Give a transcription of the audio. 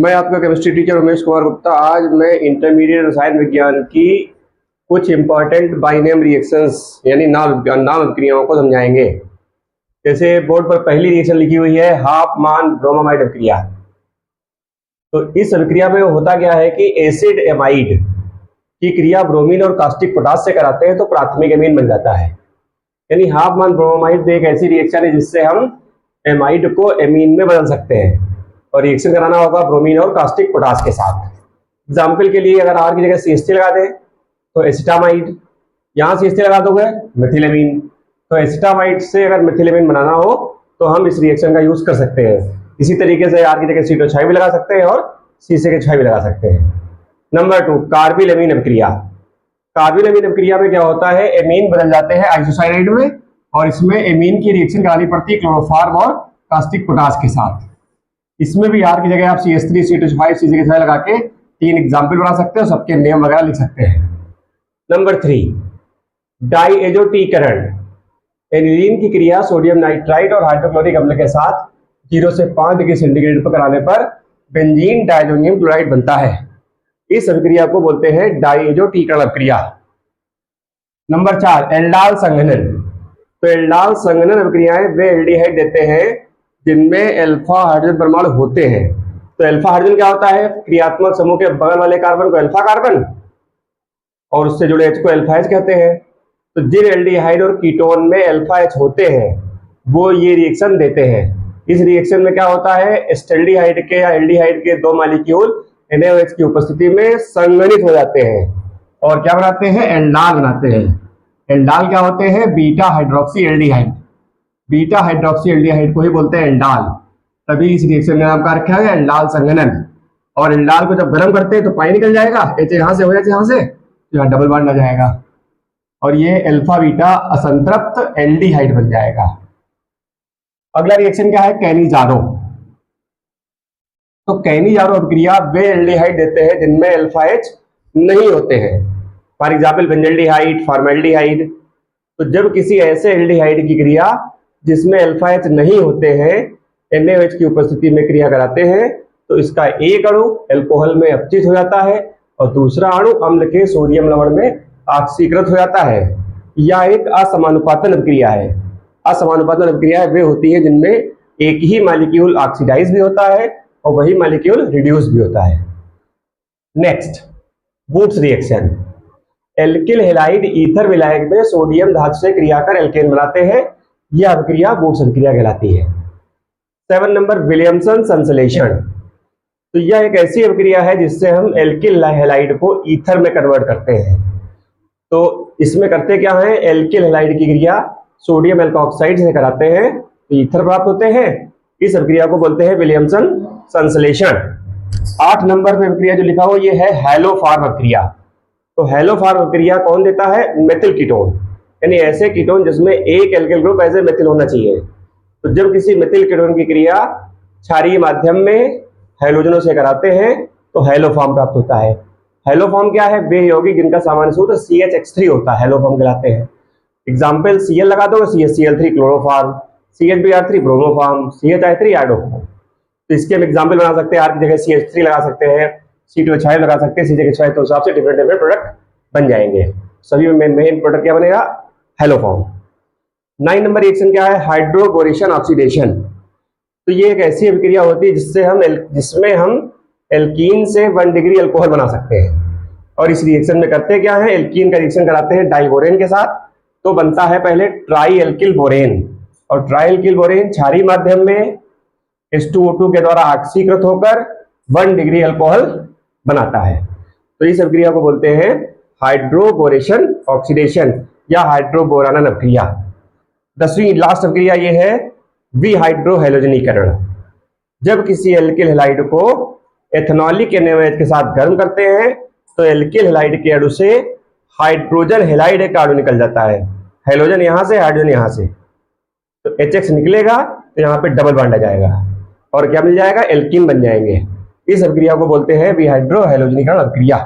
मैं आपका chemistry teacher Umesh Kumar Gupta. आज मैं इंटरमीडिएट रसायन विज्ञान की कुछ इंपॉर्टेंट बाइनेम रिएक्शंस यानी नाम अभिक्रियाओं को समझाएंगे। जैसे बोर्ड पर पहली रिएक्शन लिखी हुई है हाफमान ब्रोमामाइड अभिक्रिया। तो इस अभिक्रिया में होता क्या है कि एसिड एमाइड की क्रिया ब्रोमीन और कास्टिक पोटास से कराते हैं तो प्राथमिक एमीन बन जाता है। यानी हाफमान ब्रोमामाइड एक ऐसी रिएक्शन है जिससे हम एमाइड को एमीन में बदल सकते हैं और रिएक्शन कराना होगा ब्रोमीन और कास्टिक पोटास के साथ। एग्जाम्पल के लिए अगर आर की जगह CH3 लगा दें तो एसिटामाइड, यहाँ CH3 लगा दोगे मिथिलेमीन, तो एसिटामाइड से अगर मिथिलेमीन बनाना हो तो हम इस रिएक्शन का यूज कर सकते हैं। इसी तरीके से आर की जगह C2H5 भी लगा सकते हैं और CCH5 भी लगा सकते हैं। नंबर 2 कार्बिल-एमीन अभिक्रिया। कार्बिल-एमीन अभिक्रिया में क्या होता है, एमीन बदल जाते हैं आइसोसाइनाइड में और इसमें एमीन की रिएक्शन करानी पड़ती है क्लोरोफॉर्म और कास्टिक पोटास के साथ। इसमें भी आर की जगह आप CH3, C2H5, CCH5 लगा के 3 एग्जाम्पल बना सकते हो, सबके नेम वगैरह लिख सकते हैं। नंबर 3 डाईएजोटीकरण। एनिलीन की क्रिया सोडियम नाइट्राइट और हाइड्रोक्लोरिक अम्ल के साथ 0 से 5 डिग्री सेंटीग्रेड पर कराने पर बेंजीन डाइजोनियम क्लोराइड बनता है। इस अभिक्रिया को बोलते हैं डाईएजोटीकरण अभिक्रिया। नंबर 4 एल्डाल संघनन। तो एल्डाल संघनन अभिक्रियाएं वे एल्डिहाइड देते हैं जिनमें अल्फा हाइड्रोजन परमाणु होते हैं। तो अल्फा हाइड्रोजन क्या होता है, क्रियात्मक समूह के बगल वाले कार्बन को अल्फा कार्बन और उससे जुड़े H को अल्फा H कहते हैं। तो जिन एल्डिहाइड और कीटोन में अल्फा H होते हैं वो ये रिएक्शन देते हैं। इस रिएक्शन में क्या होता है, एस्टल्डिहाइड के या एल्डिहाइड के 2 मॉलिक्यूल NaOH की उपस्थिति में संघनित हो जाते हैं और क्या बनाते हैं, एल्डाल बनाते हैं। एल्डाल क्या होते हैं, beta hydroxy aldehyde. Beta hydroxy aldehyde को ही बोलते हैं एल्डाल। तभी इस रिएक्शन का नाम क्या रखा है, एल्डाल संघनन। और एल्डाल को जब गर्म करते हैं तो पानी निकल जाएगा, H यहां से हो जाए यहां से, तो यहाँ डबल बॉन्ड आ जाएगा और ये अल्फा बीटा असंतृप्त एल्डिहाइड बन जाएगा। अगला रिएक्शन क्या है, कैनिजारो। तो कैनिजारो अभिक्रिया वे एल्डिहाइड देते हैं जिनमें अल्फा H नहीं होते हैं। For example benzaldehyde, formaldehyde. तो जब किसी ऐसे एल्डिहाइड की क्रिया जिसमें अल्फा H नहीं होते हैं NaOH की उपस्थिति में क्रिया कराते हैं तो इसका एक अणु अल्कोहल में अपचित हो जाता है और दूसरा अणु अम्ल के सोडियम लवण में ऑक्सीकृत हो जाता है। यह एक असमानुपातन अभिक्रिया है। असमानुपातन अभिक्रिया वे होती है जिनमें एक ही मॉलिक्यूल ऑक्सीडाइज भी होता है और वही मॉलिक्यूल रिड्यूस भी होता है। Next Wurtz reaction. Alkyl halide ether विलायक में सोडियम धातु से क्रिया कर एल्केन बनाते हैं। यह अभिक्रिया वुड्स अभिक्रिया कहलाती है। 7 नंबर विलियमसन संश्लेषण। तो यह एक ऐसी अभिक्रिया है जिससे हम एल्किल हैलाइड को ईथर में कन्वर्ट करते हैं। तो इसमें करते क्या है, एल्किल हैलाइड की क्रिया सोडियम एल्कोक्साइड से कराते हैं तो ईथर प्राप्त होते हैं। इस अभिक्रिया को बोलते हैं विलियमसन संश्लेषण। 8 नंबर पे अभिक्रिया जो लिखा हो ये है हैलोफॉर्म अभिक्रिया। तो हैलोफॉर्म अभिक्रिया कौन देता है, मेथिल कीटोन, यानी ऐसे कीटोन जिसमें एक एल्किल ग्रुप ऐसे मेथिल होना चाहिए। तो जब किसी मेथिल कीटोन की क्रिया क्षारीय माध्यम में हैलोजनों से कराते हैं तो हैलोफॉर्म प्राप्त होता है। हैलोफॉर्म क्या है, वे यौगिक जिनका सामान्य सूत्र CHX3 होता है, हैलोफॉर्म कहलाते हैं। एग्जाम्पल Cl लगा दो CHCl3 chloroform, CHBr3 bromoform, CHI3 iodoform. तो इसके हम एग्जाम्पल बना सकते हैं, आर की जगह CH3 लगा सकते हैं, C2H5 लगा सकते हैं, CCH5, तो हिसाब से डिफरेंट प्रोडक्ट बन जाएंगे। सभी में मेन प्रोडक्ट क्या बनेगा, हैलोफॉर्म। 9 नंबर रिएक्शन क्या है, हाइड्रोबोरेशन ऑक्सीडेशन। तो ये एक ऐसी अभिक्रिया होती है जिसमें हम एल्कीन से 1 डिग्री अल्कोहल बना सकते हैं। और इस रिएक्शन में करते क्या है, एल्कीन का रिएक्शन कराते हैं डाइबोरेन के साथ तो बनता है पहले ट्राई एल्किल बोरेन और ट्राई एल्किल बोरेन क्षारीय माध्यम में H2O2 के द्वारा ऑक्सीकृत होकर 1 डिग्री अल्कोहल बनाता है। तो इस अभिक्रिया को बोलते हैं हाइड्रोबोरेशन ऑक्सीडेशन या हाइड्रोबोरानन अभिक्रिया। 10वीं लास्ट अभिक्रिया ये है विहाइड्रोहैलोजनीकरण। जब किसी एल्किल हैलाइड को एथेनॉलिक NaOH के साथ गर्म करते हैं तो एल्किल हैलाइड के अणु से हाइड्रोजन हैलाइड का अणु निकल जाता है। हैलोजन यहां से, हाइड्रोजन यहां से, तो HX निकलेगा तो यहाँ पे डबल बॉन्ड आ जाएगा और क्या मिल जाएगा, एल्कीन बन जाएंगे। इस अभिक्रिया को बोलते हैं विहाइड्रोहैलोजनीकरण अभिक्रिया।